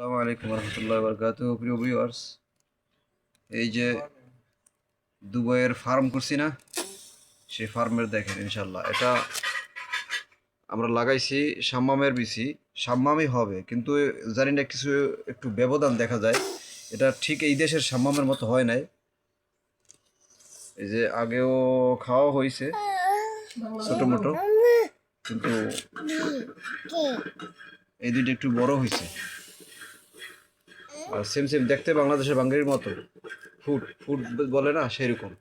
আসসালামু আলাইকুম রহমতুল্লাহ বরকাতুহু। প্রিয় ভিউয়ার্স, এই যে দুবাইয়ের ফার্ম করছি না, সেই ফার্মের দেখেন ইনশাল্লাহ এটা আমরা লাগাইছি সাম্মামের বিচি। সাম্মামই হবে, কিন্তু জানি না কিছু একটু ব্যবধান দেখা যায়। এটা ঠিক এই দেশের সাম্মামের মতো হয় নাই। এই যে আগেও খাওয়া হয়েছে ছোট মোটো, কিন্তু এই দুইটা একটু বড় হয়েছে। আর সেম সেম দেখতে বাংলাদেশের বাঙ্গির মতো, ফুট ফুট বলে না সেরকম।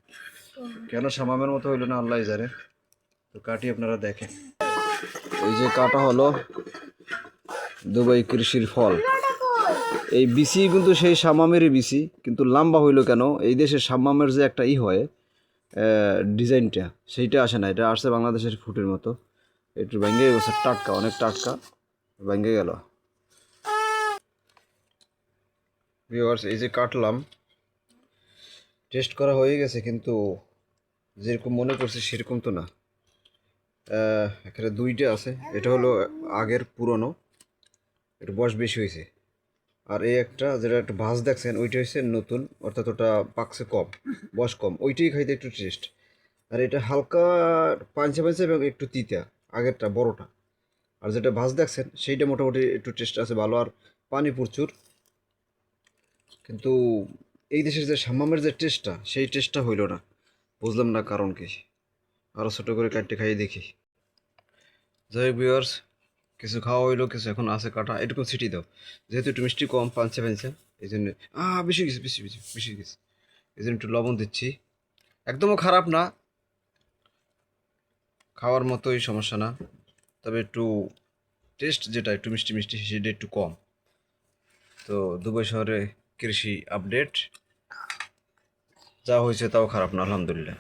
কেন সামামের মতো হইলো না আল্লাহ জানে। তো কাটি আপনারা দেখেন, এই যে কাটা হলো দুবাই কৃষির ফল। এই বিসি কিন্তু সেই সামামেরই বিসি, কিন্তু লম্বা হইলো কেন? এই দেশের সামামের যে একটা হয় ডিজাইনটা, সেইটা আসে না, এটা আসছে বাংলাদেশের ফুটের মতো। একটু ভেঙে গেছে, টাটকা, অনেক টাটকা, ভেঙে গেল। ভিউয়ার্স, এই যে কাটলাম, টেস্ট করা হয়ে গেছে, কিন্তু যেরকম মনে করছি সেরকম তো না। এখানে দুইটা আছে, এটা হলো আগের পুরনো, একটু বয়স বেশি হয়েছে। আর এই একটা যেটা একটু ভাঁজ দেখছেন, ওইটা হচ্ছে নতুন, অর্থাৎ ওটা পাকছে কম, বয়স কম, ওইটাই খাইতে একটু টেস্ট। আর এটা হালকা পাঞ্চে পাঞ্চে এবং একটু তিতা, আগেরটা বড়টা। আর যেটা ভাঁজ দেখছেন সেইটা মোটামুটি একটু টেস্ট আছে ভালো, আর পানি প্রচুর। কিন্তু এই দেশের যে সাম্মামের যে টেস্টটা, সেই টেস্টটা হইল না। বুঝলাম না কারণ কি। আরও ছোটো করে কাটতে খাইয়ে দেখি। যাই হোক ভিউয়ার্স, কিছু খাওয়া হইলো, কিছু এখন আছে কাটা, এটুকু ছিটি দাও, যেহেতু একটু মিষ্টি কম পাঞ্চে পাঞ্চে, এই জন্য বেশি গেছে, বেশি বেশি বেশি গেছে, এই জন্য একটু লবণ দিচ্ছি। একদমও খারাপ না, খাওয়ার মতোই, সমস্যা না। তবে একটু টেস্ট যেটা একটু মিষ্টি মিষ্টি, সেটা একটু কম। তো দুবাই শহরে কৃষি আপডেট, যা হয়েছে তাও খারাপ না, আলহামদুলিল্লাহ।